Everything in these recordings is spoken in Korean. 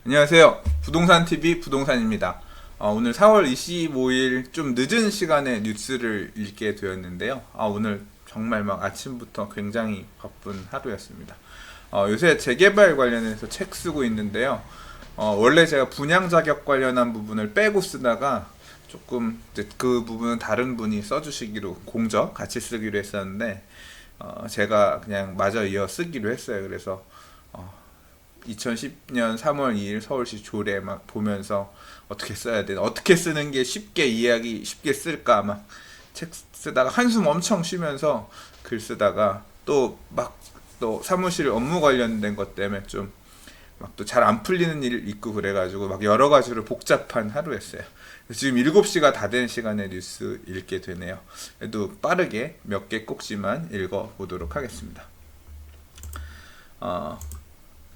안녕하세요. 부동산TV 부동산입니다. 오늘 4월 25일 좀 늦은 시간에 뉴스를 읽게 되었는데요. 오늘 정말 막 아침부터 굉장히 바쁜 하루였습니다. 요새 재개발 관련해서 책 쓰고 있는데요. 원래 제가 분양 자격 관련한 부분을 빼고 쓰다가 조금 이제 그 부분은 다른 분이 써주시기로 공적 같이 쓰기로 했었는데 제가 그냥 마저 이어 쓰기로 했어요. 그래서 2010년 3월 2일 서울시 조례 막 보면서 어떻게 써야 되나, 어떻게 쓰는 게 쉽게 이해하기 쉽게 쓸까 막 책 쓰다가 한숨 엄청 쉬면서 글 쓰다가 또 사무실 업무 관련된 것 때문에 좀 막 또 잘 안 풀리는 일 있고 그래가지고 막 여러 가지로 복잡한 하루였어요. 지금 7시가 다 된 시간에 뉴스 읽게 되네요. 그래도 빠르게 몇 개 꼭지만 읽어보도록 하겠습니다. 어,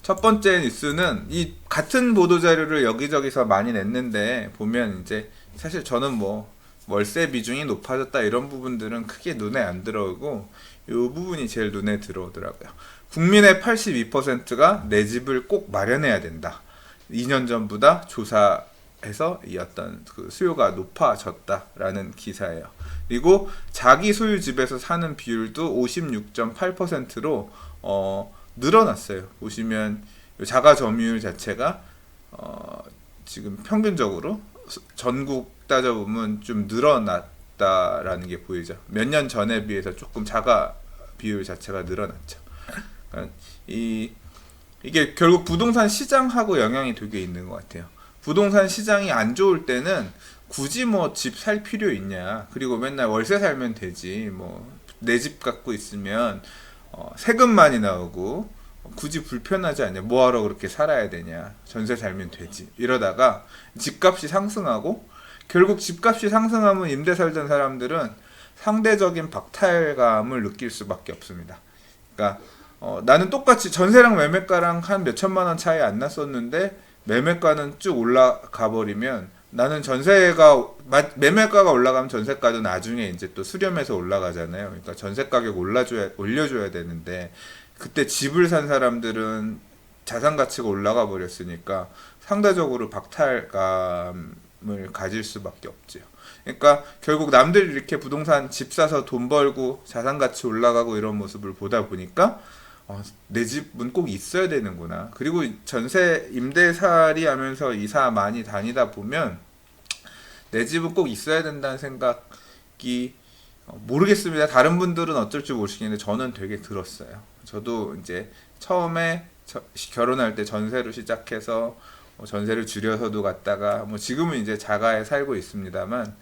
첫 번째 뉴스는 이 같은 보도 자료를 여기저기서 많이 냈는데 보면 이제 사실 저는 뭐 월세 비중이 높아졌다 이런 부분들은 크게 눈에 안 들어오고 이 부분이 제일 눈에 들어오더라고요. 국민의 82%가 내 집을 꼭 마련해야 된다. 2년 전보다 조사에서 이 어떤 그 수요가 높아졌다라는 기사예요. 그리고 자기 소유 집에서 사는 비율도 56.8%로 늘어났어요. 보시면 자가 점유율 자체가 지금 평균적으로 전국 따져보면 좀 늘어났다라는 게 보이죠. 몇 년 전에 비해서 조금 자가 비율 자체가 늘어났죠. 그러니까 이게 결국 부동산 시장하고 영향이 되게 있는 것 같아요. 부동산 시장이 안 좋을 때는 굳이 뭐 집 살 필요 있냐. 그리고 맨날 월세 살면 되지. 뭐 내 집 갖고 있으면 세금 많이 나오고 굳이 불편하지 않냐. 뭐하러 그렇게 살아야 되냐. 전세 살면 되지. 이러다가 집값이 상승하고 결국 집값이 상승하면 임대 살던 사람들은 상대적인 박탈감을 느낄 수밖에 없습니다. 그러니까 나는 똑같이 전세랑 매매가랑 한 몇 천만 원 차이 안 났었는데 매매가는 쭉 올라가 버리면 나는 매매가가 올라가면 전세가도 나중에 이제 또 수렴해서 올라가잖아요. 그러니까 전세 가격 올려줘야 되는데 그때 집을 산 사람들은 자산 가치가 올라가 버렸으니까 상대적으로 박탈감을 가질 수밖에 없죠. 그러니까 결국 남들이 이렇게 부동산 집 사서 돈 벌고 자산 가치 올라가고 이런 모습을 보다 보니까 내 집은 꼭 있어야 되는구나. 그리고 전세 임대살이 하면서 이사 많이 다니다 보면 내 집은 꼭 있어야 된다는 생각이 모르겠습니다. 다른 분들은 어쩔지 모르시겠는데 저는 되게 들었어요. 저도 이제 처음에 결혼할 때 전세로 시작해서 전세를 줄여서도 갔다가 뭐 지금은 이제 자가에 살고 있습니다만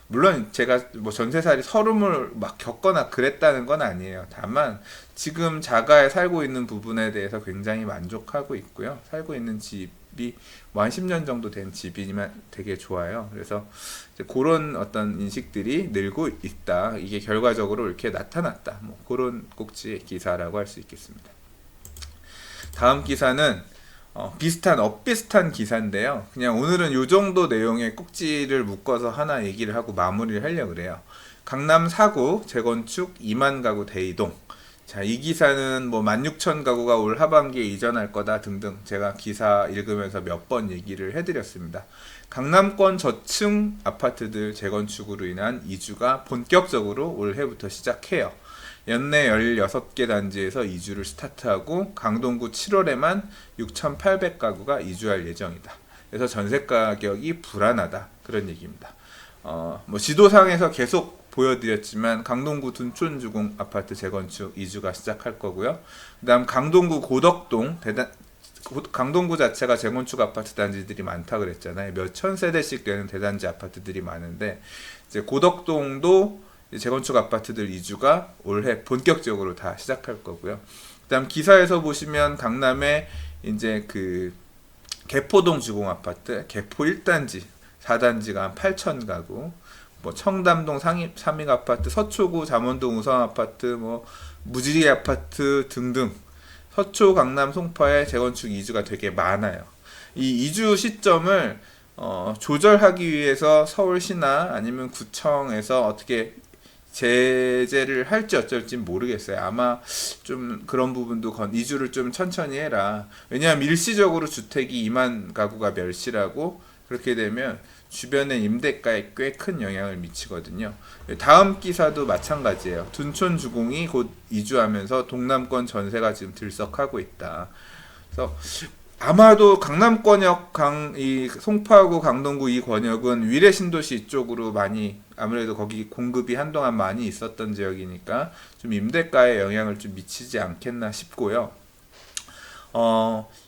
물론 제가 뭐 전세살이 서름을 막 겪거나 그랬다는 건 아니에요. 다만 지금 자가에 살고 있는 부분에 대해서 굉장히 만족하고 있고요. 살고 있는 집이 뭐 한 10년 정도 된 집이지만 되게 좋아요. 그래서 이제 그런 어떤 인식들이 늘고 있다. 이게 결과적으로 이렇게 나타났다. 뭐 그런 꼭지의 기사라고 할 수 있겠습니다. 다음 기사는 엇비슷한 기사인데요. 그냥 오늘은 요 정도 내용의 꼭지를 묶어서 하나 얘기를 하고 마무리를 하려고 그래요. 강남 4구 재건축 2만 가구 대이동. 자, 이 기사는 뭐 16,000 가구가 올 하반기에 이전할 거다 등등 제가 기사 읽으면서 몇 번 얘기를 해드렸습니다. 강남권 저층 아파트들 재건축으로 인한 이주가 본격적으로 올해부터 시작해요. 연내 16개 단지에서 이주를 스타트하고 강동구 7월에만 6,800가구가 이주할 예정이다. 그래서 전세 가격이 불안하다. 그런 얘기입니다. 뭐 지도상에서 계속 보여드렸지만 강동구 둔촌주공 아파트 재건축 이주가 시작할 거고요. 그다음 강동구 고덕동 강동구 자체가 재건축 아파트 단지들이 많다 그랬잖아요. 몇 천 세대씩 되는 대단지 아파트들이 많은데 이제 고덕동도 재건축 아파트들 이주가 올해 본격적으로 다 시작할 거고요. 그다음 기사에서 보시면 강남에 이제 그 개포동 주공 아파트, 개포 1단지, 4단지가 한 8천 가구, 뭐 청담동 삼익 아파트, 서초구 잠원동 우성 아파트, 뭐 무지리 아파트 등등 서초, 강남, 송파에 재건축 이주가 되게 많아요. 이 이주 시점을 조절하기 위해서 서울시나 아니면 구청에서 어떻게 제재를 할지 어쩔지 모르겠어요. 아마 좀 그런 부분도 이주를 좀 천천히 해라. 왜냐하면 일시적으로 주택이 2만 가구가 멸실하고 그렇게 되면 주변의 임대가에 꽤 큰 영향을 미치거든요. 다음 기사도 마찬가지예요. 둔촌 주공이 곧 이주하면서 동남권 전세가 지금 들썩하고 있다. 그래서 아마도 강남권역 이 송파구 강동구 이 권역은 위례 신도시 쪽으로 많이 아무래도 거기 공급이 한동안 많이 있었던 지역이니까 좀 임대가에 영향을 좀 미치지 않겠나 싶고요.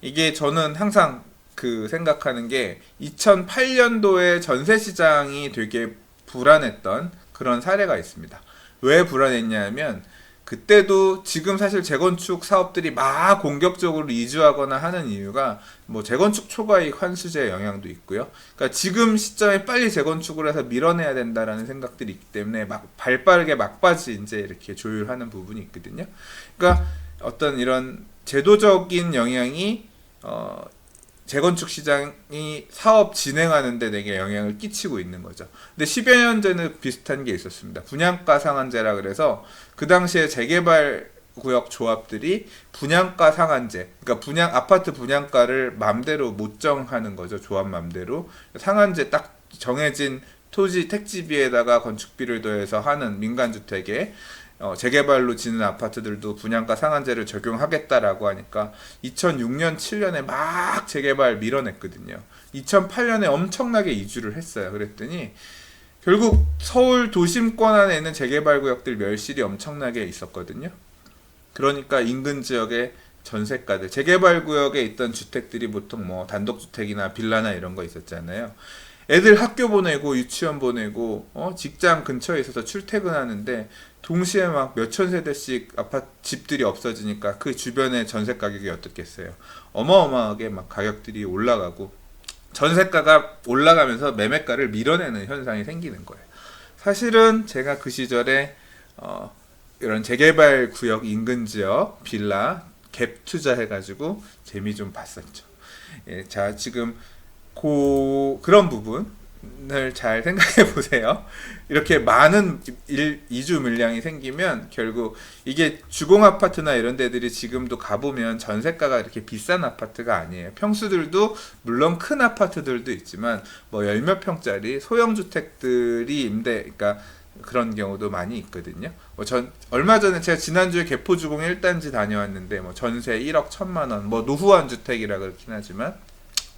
이게 저는 항상 그 생각하는 게 2008년도에 전세 시장이 되게 불안했던 그런 사례가 있습니다. 왜 불안했냐면 그때도 지금 사실 재건축 사업들이 막 공격적으로 이주하거나 하는 이유가 뭐 재건축 초과이익 환수제 영향도 있고요. 그러니까 지금 시점에 빨리 재건축을 해서 밀어내야 된다라는 생각들이 있기 때문에 막 발빠르게 막바지 이제 이렇게 조율하는 부분이 있거든요. 그러니까 어떤 이런 제도적인 영향이 재건축 시장이 사업 진행하는 데 되게 영향을 끼치고 있는 거죠. 근데 10여 년 전에 비슷한 게 있었습니다. 분양가 상한제라 그래서 그 당시에 재개발 구역 조합들이 분양가 상한제, 그러니까 아파트 분양가를 맘대로 못 정하는 거죠. 조합 맘대로. 상한제 딱 정해진 토지 택지비에다가 건축비를 더해서 하는 민간주택에 재개발로 지는 아파트들도 분양가 상한제를 적용하겠다라고 하니까 2006년, 7년에 막 재개발 밀어냈거든요. 2008년에 엄청나게 이주를 했어요. 그랬더니 결국 서울 도심권 안에 있는 재개발 구역들 멸실이 엄청나게 있었거든요. 그러니까 인근 지역의 전세가들, 재개발 구역에 있던 주택들이 보통 뭐 단독주택이나 빌라나 이런 거 있었잖아요. 애들 학교 보내고 유치원 보내고 직장 근처에 있어서 출퇴근하는데 동시에 막 몇천 세대씩 아파트 집들이 없어지니까 그 주변의 전세 가격이 어떻겠어요? 어마어마하게 막 가격들이 올라가고 전세가가 올라가면서 매매가를 밀어내는 현상이 생기는 거예요. 사실은 제가 그 시절에 이런 재개발 구역 인근 지역 빌라 갭 투자해가지고 재미 좀 봤었죠. 예, 자 지금 그런 부분을 잘 생각해 보세요. 이렇게 많은 이주 물량이 생기면 결국 이게 주공 아파트나 이런 데들이 지금도 가보면 전세가가 이렇게 비싼 아파트가 아니에요. 평수들도 물론 큰 아파트들도 있지만 뭐 열 몇 평짜리 소형 주택들이 그러니까 그런 경우도 많이 있거든요. 얼마 전에 제가 지난주에 개포주공 1단지 다녀왔는데 뭐 전세 1억 1천만 원, 뭐 노후한 주택이라 그렇긴 하지만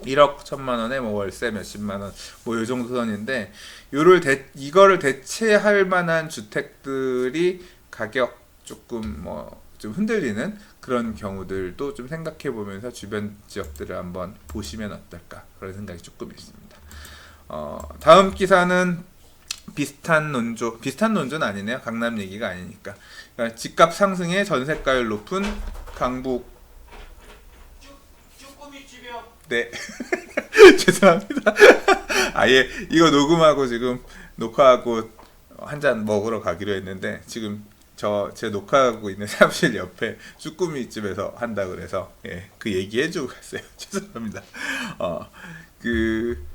1억 1천만 원에 뭐 월세 몇십만 원, 뭐 요 정도 선인데, 이거를 대체할 만한 주택들이 가격 조금 뭐 좀 흔들리는 그런 경우들도 좀 생각해 보면서 주변 지역들을 한번 보시면 어떨까 그런 생각이 조금 있습니다. 다음 기사는 비슷한 논조는 아니네요. 강남 얘기가 아니니까. 그러니까 집값 상승에 전세가율 높은 강북. 네. 죄송합니다. 아예 이거 녹음하고 지금 녹화하고 한 잔 먹으러 가기로 했는데 지금 제 녹화하고 있는 사무실 옆에 쭈꾸미 집에서 한다 그래서 그 얘기 해주고 갔어요. 죄송합니다. 그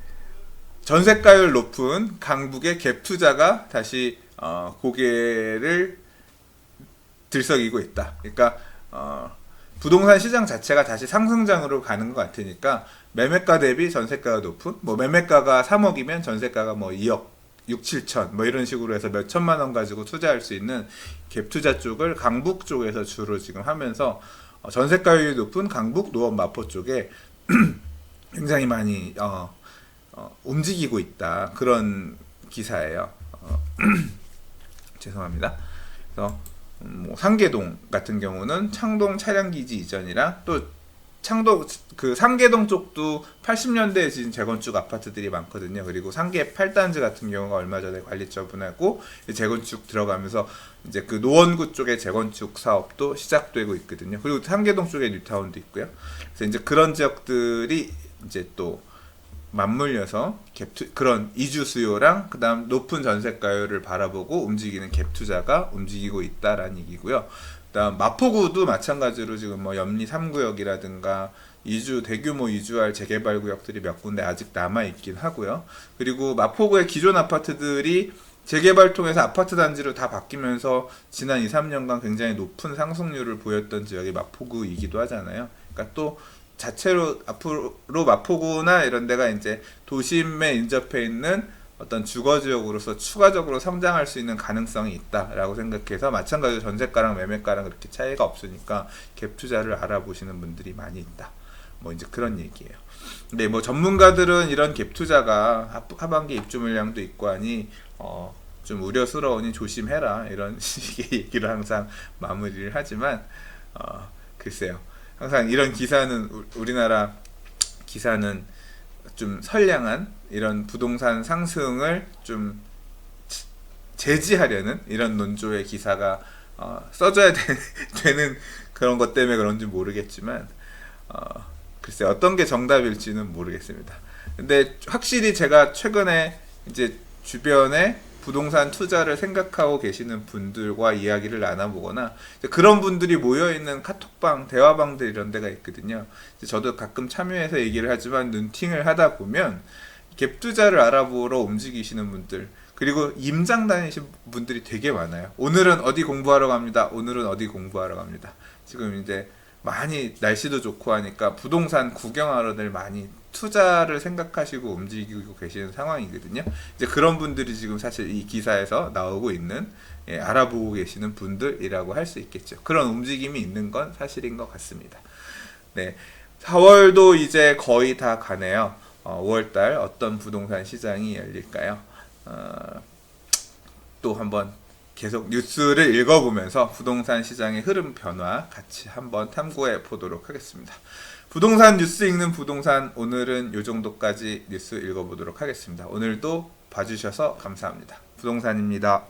전세가율 높은 강북의 갭 투자가 다시 고개를 들썩이고 있다. 그러니까 부동산 시장 자체가 다시 상승장으로 가는 것 같으니까 매매가 대비 전세가가 높은, 뭐 매매가가 3억이면 전세가가 뭐 2억 6, 7천 뭐 이런 식으로 해서 몇 천만 원 가지고 투자할 수 있는 갭 투자 쪽을 강북 쪽에서 주로 지금 하면서 전세가율이 높은 강북, 노원, 마포 쪽에 굉장히 많이 움직이고 있다, 그런 기사예요. 죄송합니다. 그래서 뭐 상계동 같은 경우는 창동 차량기지 이전이랑 또 상계동 쪽도 80년대에 지은 재건축 아파트들이 많거든요. 그리고 상계 8단지 같은 경우가 얼마 전에 관리 처분하고 재건축 들어가면서 이제 그 노원구 쪽의 재건축 사업도 시작되고 있거든요. 그리고 상계동 쪽에 뉴타운도 있고요. 그래서 이제 그런 지역들이 이제 또 맞물려서 그런 이주 수요랑 그다음 높은 전세가율을 바라보고 움직이는 갭 투자가 움직이고 있다라는 얘기고요. 그다음 마포구도 마찬가지로 지금 뭐 염리 3구역이라든가 대규모 이주할 재개발 구역들이 몇 군데 아직 남아 있긴 하고요. 그리고 마포구의 기존 아파트들이 재개발 통해서 아파트 단지로 다 바뀌면서 지난 2, 3년간 굉장히 높은 상승률을 보였던 지역이 마포구이기도 하잖아요. 그러니까 또 자체로 앞으로 마포구나 이런 데가 이제 도심에 인접해 있는 어떤 주거 지역으로서 추가적으로 성장할 수 있는 가능성이 있다라고 생각해서, 마찬가지로 전세가랑 매매가랑 그렇게 차이가 없으니까 갭 투자를 알아보시는 분들이 많이 있다. 뭐 이제 그런 얘기예요. 근데 뭐 전문가들은 이런 갭 투자가 하반기 입주 물량도 있고 하니 좀 우려스러우니 조심해라 이런 식의 얘기를 항상 마무리를 하지만, 글쎄요, 항상 이런 기사는 우리나라 기사는 좀 선량한 이런 부동산 상승을 좀 제지하려는 이런 논조의 기사가 써줘야 되는 그런 것 때문에 그런지 모르겠지만, 글쎄 어떤 게 정답일지는 모르겠습니다. 근데 확실히 제가 최근에 이제 주변에 부동산 투자를 생각하고 계시는 분들과 이야기를 나눠보거나 그런 분들이 모여있는 카톡방, 대화방들 이런 데가 있거든요. 저도 가끔 참여해서 얘기를 하지만 눈팅을 하다 보면 갭 투자를 알아보러 움직이시는 분들, 그리고 임장 다니신 분들이 되게 많아요. 오늘은 어디 공부하러 갑니다. 오늘은 어디 공부하러 갑니다. 지금 이제 많이 날씨도 좋고 하니까 부동산 구경하러들 많이 투자를 생각하시고 움직이고 계시는 상황이거든요. 이제 그런 분들이 지금 사실 이 기사에서 나오고 있는, 알아보고 계시는 분들이라고 할 수 있겠죠. 그런 움직임이 있는 건 사실인 것 같습니다. 네, 4월도 이제 거의 다 가네요. 5월달 어떤 부동산 시장이 열릴까요? 또 한번 계속 뉴스를 읽어보면서 부동산 시장의 흐름 변화 같이 한번 탐구해 보도록 하겠습니다. 부동산 뉴스 읽는 부동산, 오늘은 이 정도까지 뉴스 읽어보도록 하겠습니다. 오늘도 봐주셔서 감사합니다. 부동산입니다.